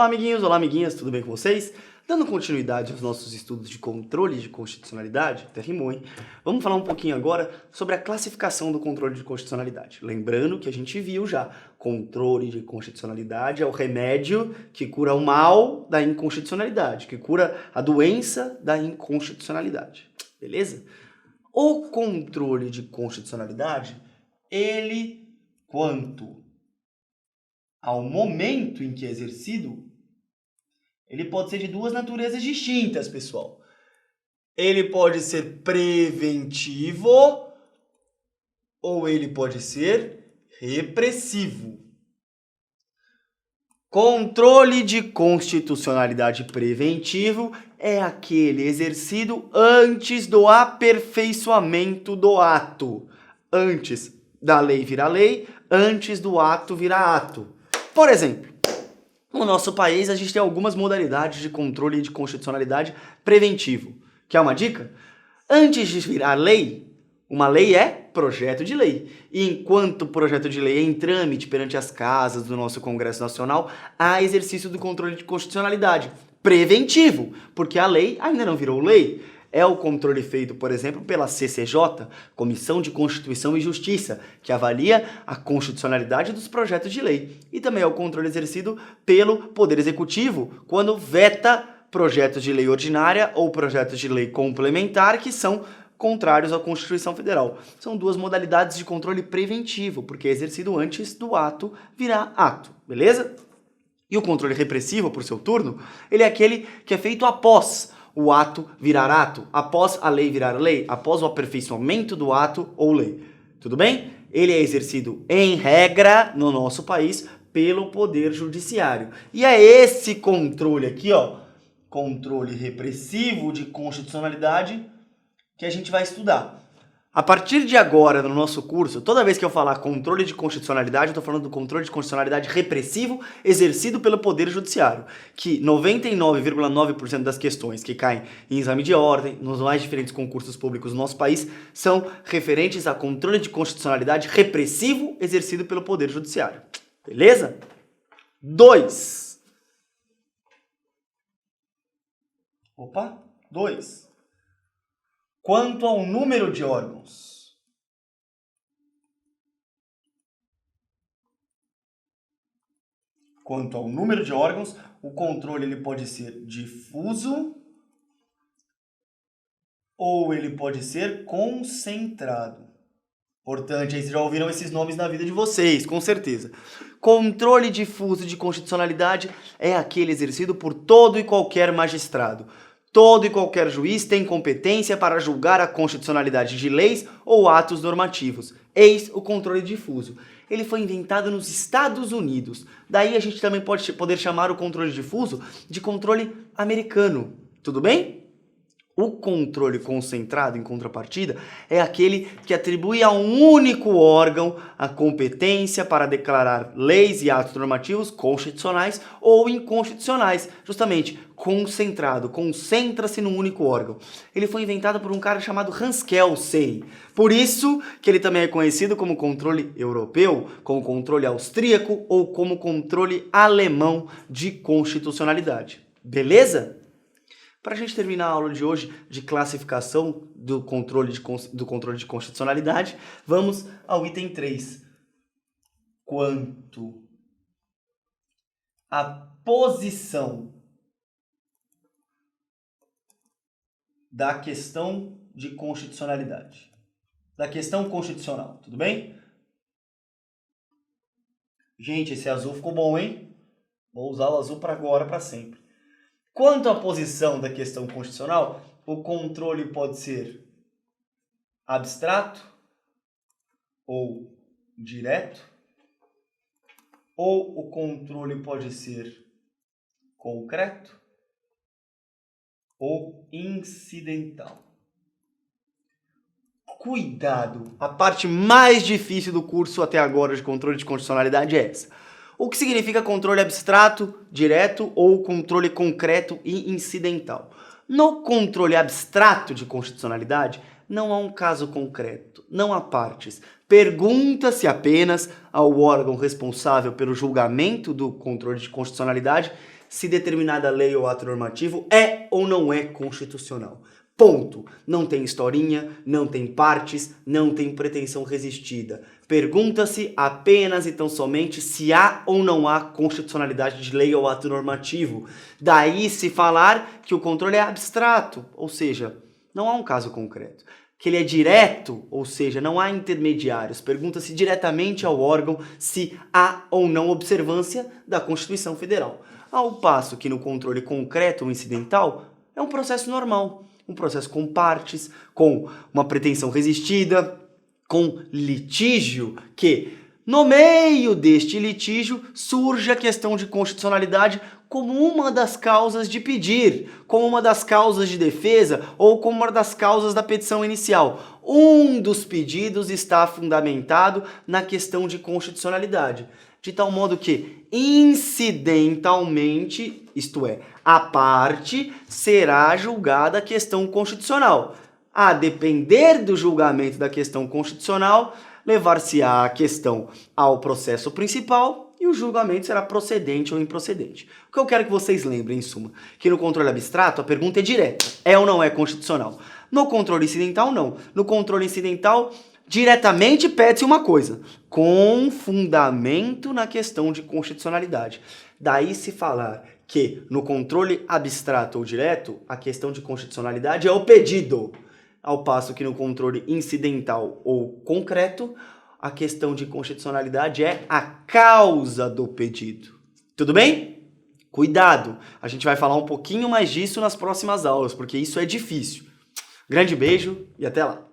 Olá, amiguinhos, olá, amiguinhas, tudo bem com vocês? Dando continuidade aos nossos estudos de controle de constitucionalidade, até rimou, hein? Vamos falar um pouquinho agora sobre a classificação do controle de constitucionalidade. Lembrando que a gente viu já, controle de constitucionalidade é o remédio que cura o mal da inconstitucionalidade, que cura a doença da inconstitucionalidade, beleza? O controle de constitucionalidade, ele, quanto ao momento em que é exercido, ele pode ser de duas naturezas distintas, pessoal. Ele pode ser preventivo ou ele pode ser repressivo. Controle de constitucionalidade preventivo é aquele exercido antes do aperfeiçoamento do ato. Antes da lei virar lei, antes do ato virar ato. Por exemplo, no nosso país, a gente tem algumas modalidades de controle de constitucionalidade preventivo. Quer uma dica? Antes de virar lei, uma lei é projeto de lei. E enquanto o projeto de lei é em trâmite perante as casas do nosso Congresso Nacional, há exercício do controle de constitucionalidade preventivo, porque a lei ainda não virou lei. É o controle feito, por exemplo, pela CCJ, Comissão de Constituição e Justiça, que avalia a constitucionalidade dos projetos de lei. E também é o controle exercido pelo Poder Executivo, quando veta projetos de lei ordinária ou projetos de lei complementar que são contrários à Constituição Federal. São duas modalidades de controle preventivo, porque é exercido antes do ato virar ato, beleza? E o controle repressivo, por seu turno, ele é aquele que é feito após o ato virar ato, após a lei virar lei, após o aperfeiçoamento do ato ou lei. Tudo bem? Ele é exercido, em regra, no nosso país, pelo Poder Judiciário. E é esse controle aqui, ó, controle repressivo de constitucionalidade, que a gente vai estudar. A partir de agora, no nosso curso, toda vez que eu falar controle de constitucionalidade, eu estou falando do controle de constitucionalidade repressivo exercido pelo Poder Judiciário, que 99,9% das questões que caem em exame de ordem, nos mais diferentes concursos públicos do nosso país, são referentes a controle de constitucionalidade repressivo exercido pelo Poder Judiciário. Beleza? 2. Quanto ao número de órgãos. Quanto ao número de órgãos, o controle ele pode ser difuso ou ele pode ser concentrado. Importante, aí vocês já ouviram esses nomes na vida de vocês, com certeza. Controle difuso de constitucionalidade é aquele exercido por todo e qualquer magistrado. Todo e qualquer juiz tem competência para julgar a constitucionalidade de leis ou atos normativos. Eis o controle difuso. Ele foi inventado nos Estados Unidos. Daí a gente também pode poder chamar o controle difuso de controle americano. Tudo bem? O controle concentrado, em contrapartida, é aquele que atribui a um único órgão a competência para declarar leis e atos normativos constitucionais ou inconstitucionais. Justamente, concentrado, concentra-se num único órgão. Ele foi inventado por um cara chamado Hans Kelsen. Por isso que ele também é conhecido como controle europeu, como controle austríaco ou como controle alemão de constitucionalidade. Beleza? Para a gente terminar a aula de hoje de classificação do controle de constitucionalidade, vamos ao item 3. Quanto à posição da questão de constitucionalidade. Da questão constitucional, tudo bem? Gente, esse azul ficou bom, hein? Vou usar o azul para agora, para sempre. Quanto à posição da questão constitucional, o controle pode ser abstrato ou direto, ou o controle pode ser concreto ou incidental. Cuidado! A parte mais difícil do curso até agora de controle de constitucionalidade é essa. O que significa controle abstrato, direto ou controle concreto e incidental? No controle abstrato de constitucionalidade, não há um caso concreto, não há partes. Pergunta-se apenas ao órgão responsável pelo julgamento do controle de constitucionalidade se determinada lei ou ato normativo é ou não é constitucional. Ponto. Não tem historinha, não tem partes, não tem pretensão resistida. Pergunta-se apenas e tão somente se há ou não há constitucionalidade de lei ou ato normativo. Daí se falar que o controle é abstrato, ou seja, não há um caso concreto. Que ele é direto, ou seja, não há intermediários. Pergunta-se diretamente ao órgão se há ou não observância da Constituição Federal. Ao passo que no controle concreto ou incidental é um processo normal. Um processo com partes, com uma pretensão resistida, com litígio, que no meio deste litígio surge a questão de constitucionalidade como uma das causas de pedir, como uma das causas de defesa ou como uma das causas da petição inicial. Um dos pedidos está fundamentado na questão de constitucionalidade, de tal modo que incidentalmente, isto é, a parte será julgada a questão constitucional. A depender do julgamento da questão constitucional, levar-se-á a questão ao processo principal e o julgamento será procedente ou improcedente. O que eu quero que vocês lembrem, em suma, que no controle abstrato a pergunta é direta, é ou não é constitucional. No controle incidental, não. No controle incidental, diretamente pede-se uma coisa, com fundamento na questão de constitucionalidade. Daí se falar que no controle abstrato ou direto, a questão de constitucionalidade é o pedido, ao passo que no controle incidental ou concreto, a questão de constitucionalidade é a causa do pedido. Tudo bem? Cuidado! A gente vai falar um pouquinho mais disso nas próximas aulas, porque isso é difícil. Grande beijo e até lá!